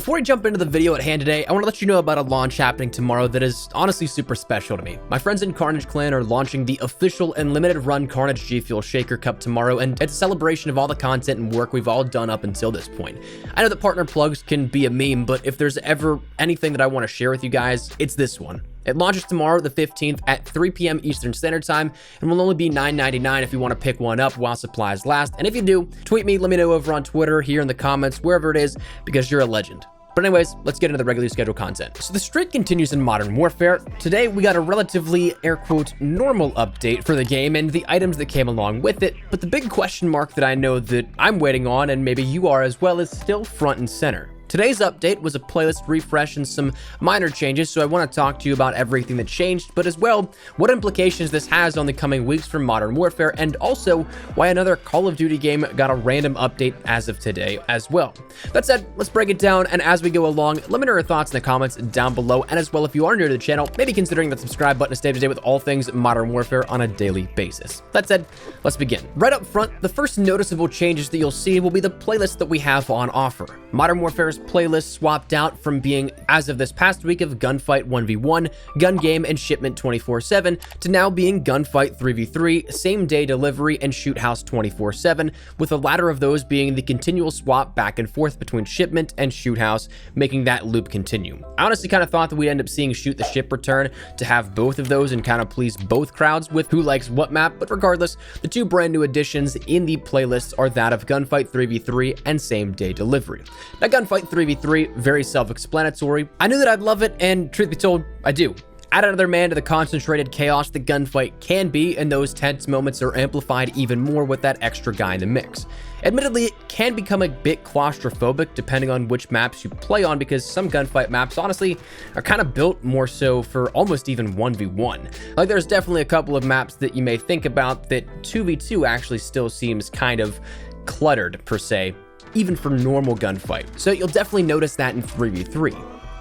Before we jump into the video at hand today, I want to let you know about a launch happening tomorrow that is honestly super special to me. My friends in Carnage Clan are launching the official and limited run Carnage G Fuel Shaker Cup tomorrow, and it's a celebration of all the content and work we've all done up until this point. I know that partner plugs can be a meme, but if there's ever anything that I want to share with you guys, it's this one. It launches tomorrow, the 15th at 3 p.m. Eastern Standard Time, and will only be $9.99 if you want to pick one up while supplies last. And if you do, tweet me, let me know over on Twitter, here in the comments, wherever it is, because you're a legend. But anyways, let's get into the regularly scheduled content. So the streak continues in Modern Warfare. Today, we got a relatively, air quote, normal update for the game and the items that came along with it. But the big question mark that I know that I'm waiting on, and maybe you are as well, is still front and center. Today's update was a playlist refresh and some minor changes, so I want to talk to you about everything that changed, but as well, what implications this has on the coming weeks for Modern Warfare, and also why another Call of Duty game got a random update as of today as well. That said, let's break it down, and as we go along, let me know your thoughts in the comments down below, and as well, if you are new to the channel, maybe considering that subscribe button to stay up to date with all things Modern Warfare on a daily basis. That said, let's begin. Right up front, the first noticeable changes that you'll see will be the playlist that we have on offer. Modern Warfare's playlist swapped out from being, as of this past week, of Gunfight 1v1, Gun Game, and Shipment 24/7 to now being Gunfight 3v3, Same Day Delivery, and Shoot House 24/7, with the latter of those being the continual swap back and forth between Shipment and Shoot House, making that loop continue. I honestly kind of thought that we'd end up seeing Shoot the Ship return to have both of those and kind of please both crowds with who likes what map, but regardless, the two brand new additions in the playlists are that of Gunfight 3v3 and Same Day Delivery. Now, Gunfight 3v3, very self-explanatory. I knew that I'd love it, and truth be told, I do. Add another man to the concentrated chaos that Gunfight can be, and those tense moments are amplified even more with that extra guy in the mix. Admittedly, it can become a bit claustrophobic depending on which maps you play on, because some Gunfight maps, honestly, are kind of built more so for almost even 1v1. Like, there's definitely a couple of maps that you may think about that 2v2 actually still seems kind of cluttered, per se, even for normal Gunfight. So you'll definitely notice that in 3v3.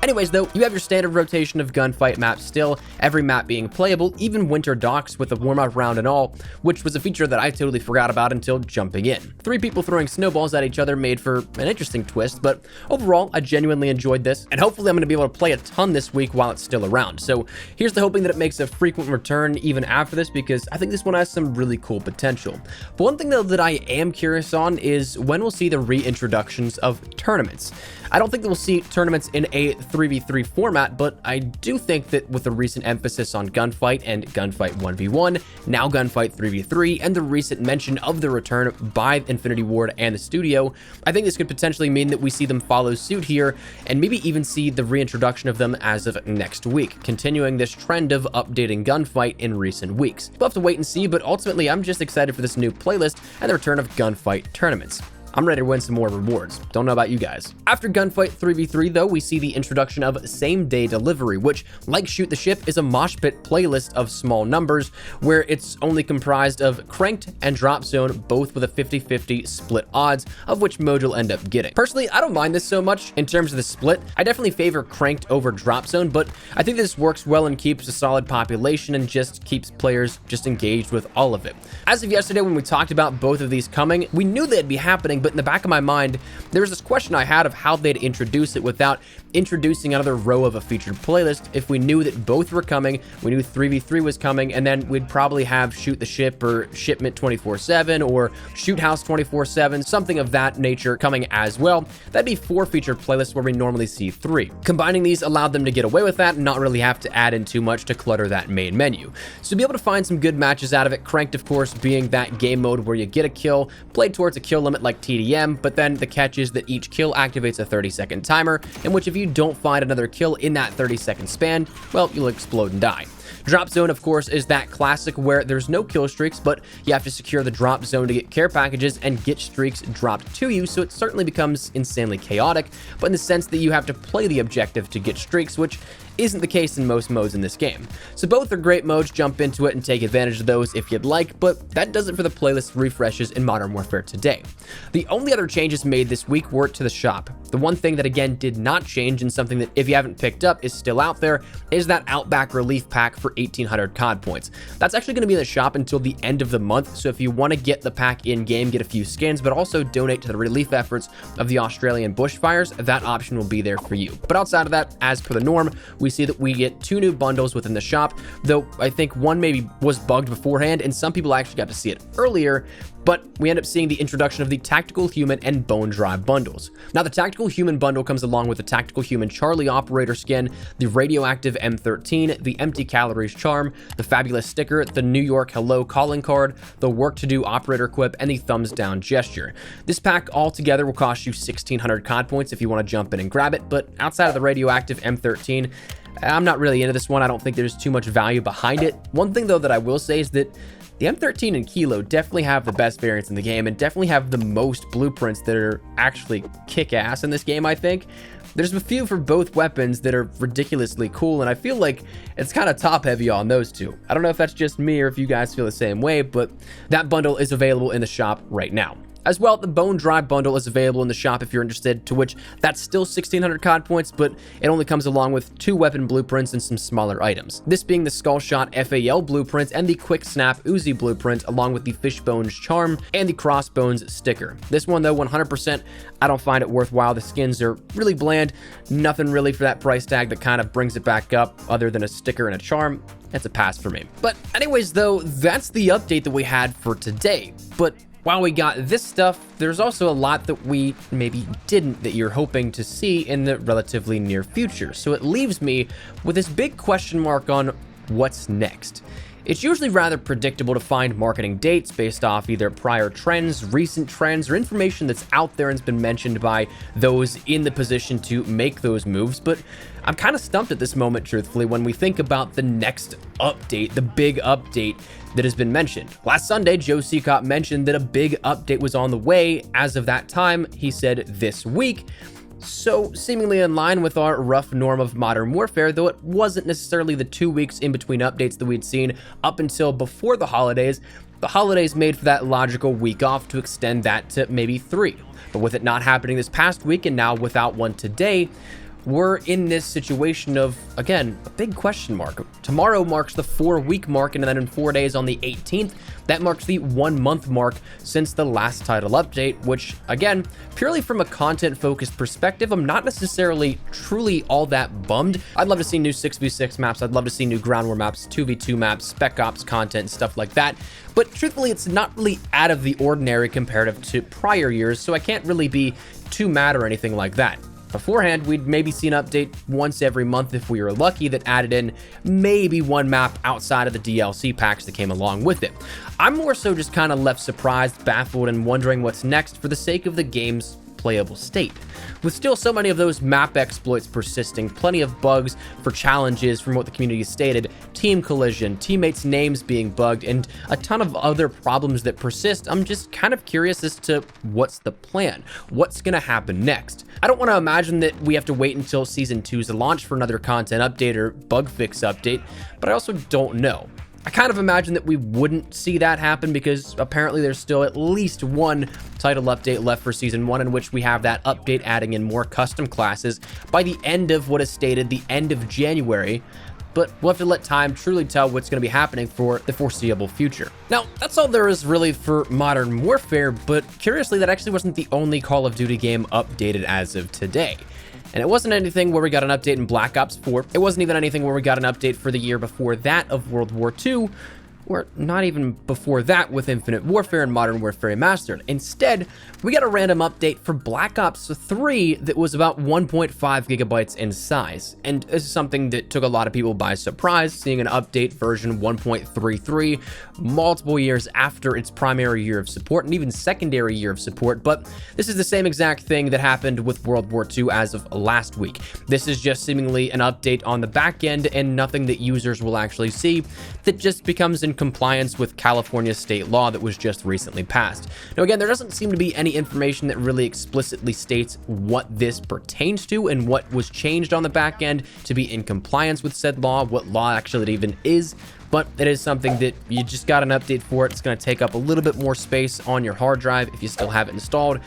Anyways though, you have your standard rotation of Gunfight maps still, every map being playable, even Winter Docks with a warm-up round and all, which was a feature that I totally forgot about until jumping in. 3 people throwing snowballs at each other made for an interesting twist, but overall, I genuinely enjoyed this, and hopefully I'm going to be able to play a ton this week while it's still around. So here's the hoping that it makes a frequent return even after this, because I think this one has some really cool potential. But one thing though that I am curious on is when we'll see the reintroductions of tournaments. I don't think that we'll see tournaments in a 3v3 format, but I do think that with the recent emphasis on Gunfight and Gunfight 1v1, now Gunfight 3v3, and the recent mention of the return by Infinity Ward and the studio, I think this could potentially mean that we see them follow suit here, and maybe even see the reintroduction of them as of next week, continuing this trend of updating Gunfight in recent weeks. We'll have to wait and see, but ultimately I'm just excited for this new playlist and the return of Gunfight tournaments. I'm ready to win some more rewards. Don't know about you guys. After Gunfight 3v3 though, we see the introduction of Same Day Delivery, which, like Shoot the Ship, is a mosh pit playlist of small numbers, where it's only comprised of Cranked and Drop Zone, both with a 50-50 split odds, of which mode you'll end up getting. Personally, I don't mind this so much in terms of the split. I definitely favor Cranked over Drop Zone, but I think this works well and keeps a solid population and just keeps players just engaged with all of it. As of yesterday, when we talked about both of these coming, we knew they'd be happening, but in the back of my mind, there was this question I had of how they'd introduce it without introducing another row of a featured playlist. If we knew that both were coming, we knew 3v3 was coming, and then we'd probably have Shoot the Ship or Shipment 24/7 or Shoot House 24/7, something of that nature coming as well. That'd be 4 featured playlists where we normally see 3. Combining these allowed them to get away with that and not really have to add in too much to clutter that main menu. So be able to find some good matches out of it, Cranked of course being that game mode where you get a kill, played towards a kill limit like TDM, but then the catch is that each kill activates a 30-second timer, in which if you don't find another kill in that 30-second span, well, you'll explode and die. Drop Zone, of course, is that classic where there's no kill streaks, but you have to secure the drop zone to get care packages and get streaks dropped to you, so it certainly becomes insanely chaotic, but in the sense that you have to play the objective to get streaks, which isn't the case in most modes in this game. So both are great modes, jump into it and take advantage of those if you'd like, but that does it for the playlist refreshes in Modern Warfare today. The only other changes made this week were to the shop. The one thing that again did not change, and something that if you haven't picked up is still out there, is that Outback Relief Pack for for 1,800 COD points. That's actually going to be in the shop until the end of the month, so if you want to get the pack in-game, get a few skins, but also donate to the relief efforts of the Australian bushfires, that option will be there for you. But outside of that, as per the norm, we see that we get 2 new bundles within the shop, though I think one maybe was bugged beforehand, and some people actually got to see it earlier, but we end up seeing the introduction of the Tactical Human and Bone Drive bundles. Now, the Tactical Human bundle comes along with the Tactical Human Charlie Operator skin, the Radioactive M13, the Empty Calories Charm, the Fabulous Sticker, the New York Hello Calling Card, the Work to Do Operator Quip, and the Thumbs Down Gesture. This pack altogether will cost you 1,600 COD points if you want to jump in and grab it, but outside of the Radioactive M13, I'm not really into this one. I don't think there's too much value behind it. One thing, though, that I will say is that the M13 and Kilo definitely have the best variants in the game and definitely have the most blueprints that are actually kick-ass in this game, I think. There's a few for both weapons that are ridiculously cool, and I feel like it's kind of top-heavy on those two. I don't know if that's just me or if you guys feel the same way, but that bundle is available in the shop right now. As well, the Bone Drive bundle is available in the shop if you're interested, to which that's still 1,600 COD points, but it only comes along with 2 weapon blueprints and some smaller items. This being the Skull Shot FAL blueprint and the Quick Snap Uzi blueprint, along with the Fishbones Charm and the Crossbones sticker. This one, though, 100%, I don't find it worthwhile. The skins are really bland, nothing really for that price tag that kind of brings it back up other than a sticker and a charm. That's a pass for me. But anyways, though, that's the update that we had for today. But while we got this stuff, there's also a lot that we maybe didn't that you're hoping to see in the relatively near future. So it leaves me with this big question mark on what's next. It's usually rather predictable to find marketing dates based off either prior trends, recent trends, or information that's out there and has been mentioned by those in the position to make those moves, but I'm kind of stumped at this moment, truthfully, when we think about the next update, the big update that has been mentioned. Last Sunday, Joe Secott mentioned that a big update was on the way. As of that time, he said this week. So seemingly in line with our rough norm of Modern Warfare, though it wasn't necessarily the 2 weeks in between updates that we'd seen up until before the holidays. The holidays made for that logical week off to extend that to maybe 3. But with it not happening this past week and now without one today, we're in this situation of, again, a big question mark. Tomorrow marks the 4-week mark, and then in 4 days on the 18th, that marks the 1-month mark since the last title update, which, again, purely from a content-focused perspective, I'm not necessarily truly all that bummed. I'd love to see new 6v6 maps. I'd love to see new ground war maps, 2v2 maps, Spec Ops content, stuff like that. But truthfully, it's not really out of the ordinary comparative to prior years, so I can't really be too mad or anything like that. Beforehand, we'd maybe see an update once every month if we were lucky that added in maybe one map outside of the DLC packs that came along with it. I'm more so just kind of left surprised, baffled, and wondering what's next for the sake of the game's playable state. With still so many of those map exploits persisting, plenty of bugs for challenges from what the community stated, team collision, teammates' names being bugged, and a ton of other problems that persist, I'm just kind of curious as to what's the plan? What's gonna happen next? I don't want to imagine that we have to wait until Season 2's launch for another content update or bug fix update, but I also don't know. I kind of imagine that we wouldn't see that happen because apparently there's still at least one title update left for Season 1 in which we have that update adding in more custom classes by the end of what is stated the end of January, but we'll have to let time truly tell what's going to be happening for the foreseeable future. Now, that's all there is really for Modern Warfare, but curiously, that actually wasn't the only Call of Duty game updated as of today. And it wasn't anything where we got an update in Black Ops 4. It wasn't even anything where we got an update for the year before that of World War II, or not even before that with Infinite Warfare and Modern Warfare Remastered. Instead, we got a random update for Black Ops 3 that was about 1.5 gigabytes in size. And this is something that took a lot of people by surprise, seeing an update version 1.33 multiple years after its primary year of support and even secondary year of support. But this is the same exact thing that happened with World War II as of last week. This is just seemingly an update on the back end and nothing that users will actually see that just becomes in compliance with California state law that was just recently passed. Now again, there doesn't seem to be any information that really explicitly states what this pertains to and what was changed on the back end to be in compliance with said law, what law actually it even is, but it is something that you just got an update for. It's going to take up a little bit more space on your hard drive if you still have it installed,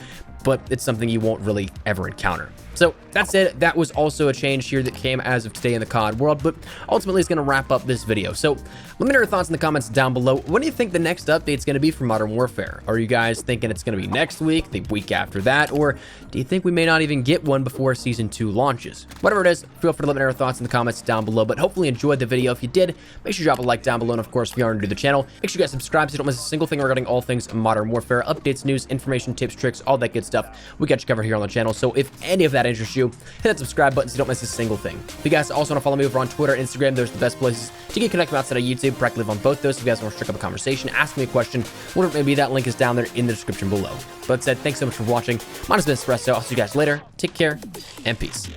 but it's something you won't really ever encounter. So that's it. That was also a change here that came as of today in the COD world, but ultimately is going to wrap up this video. So let me know your thoughts in the comments down below. When do you think the next update is going to be for Modern Warfare? Are you guys thinking it's going to be next week, the week after that, or do you think we may not even get one before Season 2 launches? Whatever it is, feel free to let me know your thoughts in the comments down below, but hopefully enjoyed the video. If you did, make sure you drop a like down below, and of course, if you are new to the channel, make sure you guys subscribe so you don't miss a single thing regarding all things Modern Warfare, updates, news, information, tips, tricks, all that good stuff. We got you covered here on the channel, so if any of that interests you, hit that subscribe button so you don't miss a single thing. If you guys also want to follow me over on Twitter, Instagram, those are the best places to get connected outside of YouTube. Practically live on both those. If you guys want to strike up a conversation, ask me a question, whatever it may be, that link is down there in the description below. But that said, thanks so much for watching. Mine has been Espresso. I'll see you guys later. Take care and peace.